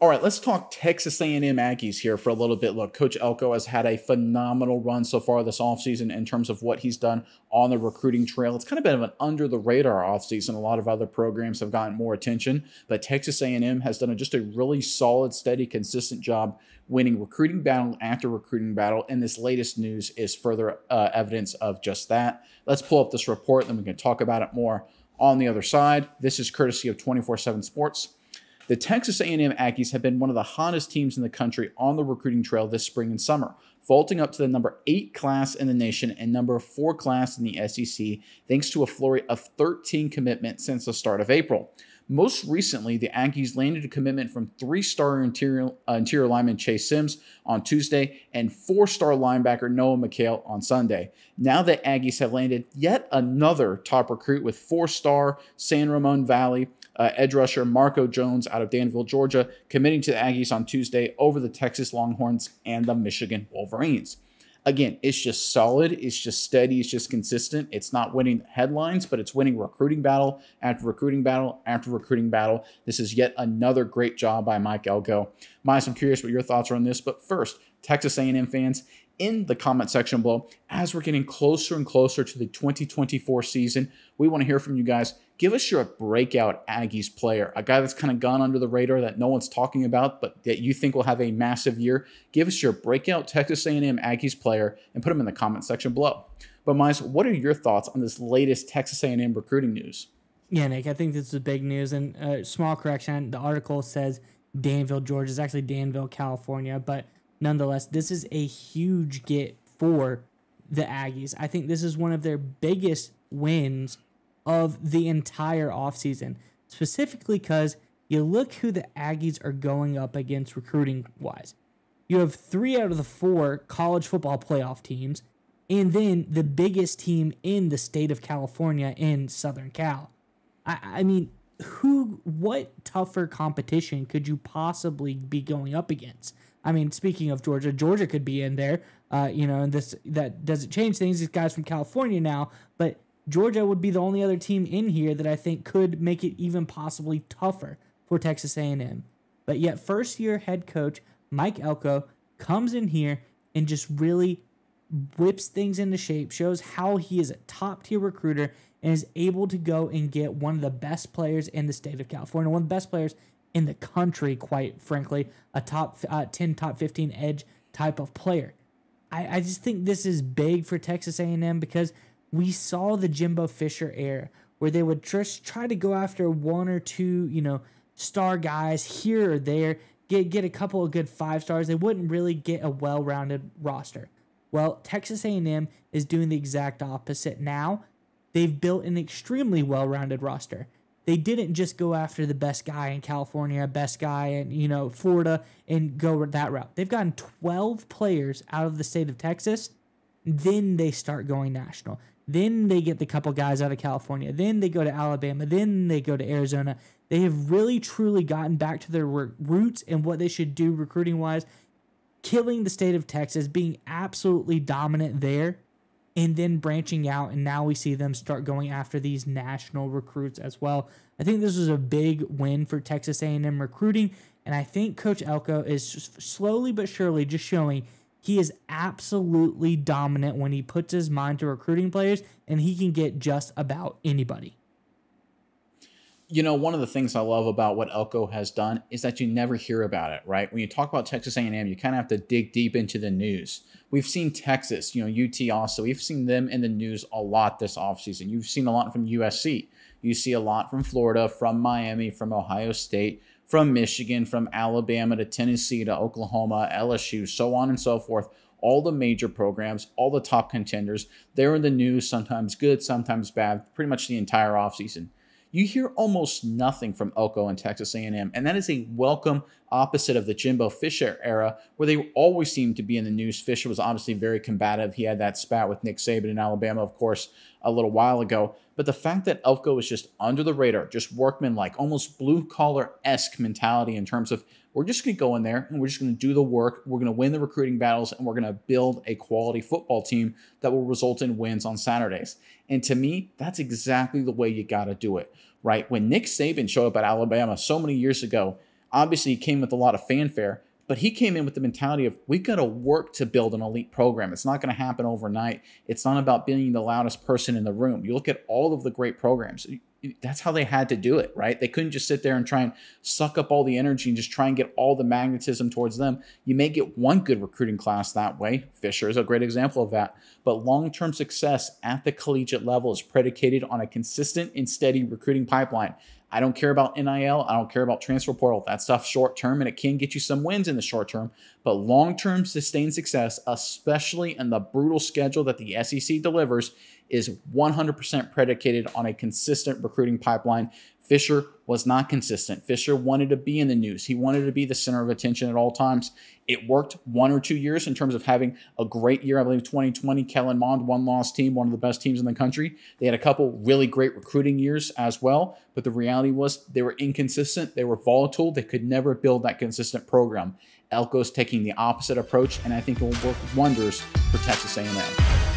All right, let's talk Texas A&M Aggies here for a little bit. Look, Coach Elko has had a phenomenal run so far this offseason in terms of what he's done on the recruiting trail. It's kind of been of an under-the-radar offseason. A lot of other programs have gotten more attention, but Texas A&M has done just a really solid, steady, consistent job winning recruiting battle after recruiting battle, and this latest news is further evidence of just that. Let's pull up this report, then we can talk about it more on the other side. This is courtesy of 24/7 Sports. The Texas A&M Aggies have been one of the hottest teams in the country on the recruiting trail this spring and summer, vaulting up to the number 8 class in the nation and number 4 class in the SEC, thanks to a flurry of 13 commitments since the start of April. Most recently, the Aggies landed a commitment from 3-star interior lineman Chase Sims on Tuesday and 4-star linebacker Noah McHale on Sunday. Now the Aggies have landed yet another top recruit with 4-star San Ramon Valley edge rusher Marco Jones out of Danville, Georgia, committing to the Aggies on Tuesday over the Texas Longhorns and the Michigan Wolverines. Again, it's just solid, it's just steady, it's just consistent. It's not winning headlines, but it's winning recruiting battle after recruiting battle after recruiting battle. This is yet another great job by Mike Elko. Miles, I'm curious what your thoughts are on this, but first, Texas A&M fans, in the comment section below, as we're getting closer and closer to the 2024 season, we want to hear from you guys. Give us your breakout Aggies player, a guy that's kind of gone under the radar that no one's talking about, but that you think will have a massive year. Give us your breakout Texas A&M Aggies player and put them in the comment section below. But Miles, what are your thoughts on this latest Texas A&M recruiting news? Yeah, Nick, I think this is big news. And small correction, the article says Danville, Georgia. It's actually Danville, California. But nonetheless, this is a huge get for the Aggies. I think this is one of their biggest wins of the entire offseason, specifically because you look who the Aggies are going up against recruiting-wise. You have 3 out of the 4 college football playoff teams, and then the biggest team in the state of California in Southern Cal. I mean, what tougher competition could you possibly be going up against? I mean, speaking of Georgia, Georgia could be in there, and that doesn't change things. These guys from California now, but Georgia would be the only other team in here that I think could make it even possibly tougher for Texas A&M. But yet, first-year head coach Mike Elko comes in here and just really whips things into shape, shows how he is a top-tier recruiter and is able to go and get one of the best players in the state of California, one of the best players in the country, quite frankly, a top 10, top 15 edge type of player. I just think this is big for Texas A&M because we saw the Jimbo Fisher era where they would just try to go after 1 or 2, star guys here or there, get a couple of good 5 stars. They wouldn't really get a well-rounded roster. Well, Texas A&M is doing the exact opposite now. They've built an extremely well-rounded roster. They didn't just go after the best guy in California, best guy in, Florida, and go that route. They've gotten 12 players out of the state of Texas. Then they start going national. Then they get the couple guys out of California. Then they go to Alabama. Then they go to Arizona. They have really, truly gotten back to their roots and what they should do recruiting-wise, killing the state of Texas, being absolutely dominant there, and then branching out, and now we see them start going after these national recruits as well. I think this was a big win for Texas A&M recruiting, and I think Coach Elko is just slowly but surely just showing he is absolutely dominant when he puts his mind to recruiting players, and he can get just about anybody. One of the things I love about what Elko has done is that you never hear about it, right? When you talk about Texas A&M, you kind of have to dig deep into the news. We've seen Texas, UT also. We've seen them in the news a lot this offseason. You've seen a lot from USC. You see a lot from Florida, from Miami, from Ohio State, from Michigan, from Alabama to Tennessee to Oklahoma, LSU, so on and so forth. All the major programs, all the top contenders, they're in the news, sometimes good, sometimes bad, pretty much the entire offseason. You hear almost nothing from Elko and Texas A&M, and that is a welcome opposite of the Jimbo Fisher era, where they always seemed to be in the news. Fisher was obviously very combative. He had that spat with Nick Saban in Alabama, of course, a little while ago. But the fact that Elko is just under the radar, just workman-like, almost blue-collar-esque mentality in terms of we're just going to go in there and we're just going to do the work. We're going to win the recruiting battles and we're going to build a quality football team that will result in wins on Saturdays. And to me, that's exactly the way you got to do it, right? When Nick Saban showed up at Alabama so many years ago, Obviously, he came with a lot of fanfare, but he came in with the mentality of, we've got to work to build an elite program. It's not going to happen overnight. It's not about being the loudest person in the room. You look at all of the great programs. That's how they had to do it, right? They couldn't just sit there and try and suck up all the energy and just try and get all the magnetism towards them. You may get one good recruiting class that way. Fisher is a great example of that. But long-term success at the collegiate level is predicated on a consistent and steady recruiting pipeline. I don't care about NIL. I don't care about transfer portal. That stuff's short-term, and it can get you some wins in the short term. But long-term sustained success, especially in the brutal schedule that the SEC delivers, is 100% predicated on a consistent recruiting pipeline. Fisher was not consistent. Fisher wanted to be in the news. He wanted to be the center of attention at all times. It worked 1 or 2 years in terms of having a great year. I believe 2020, Kellen Mond, one-loss team, one of the best teams in the country. They had a couple really great recruiting years as well, but the reality was they were inconsistent. They were volatile. They could never build that consistent program. Elko's taking the opposite approach, and I think it will work wonders for Texas A&M.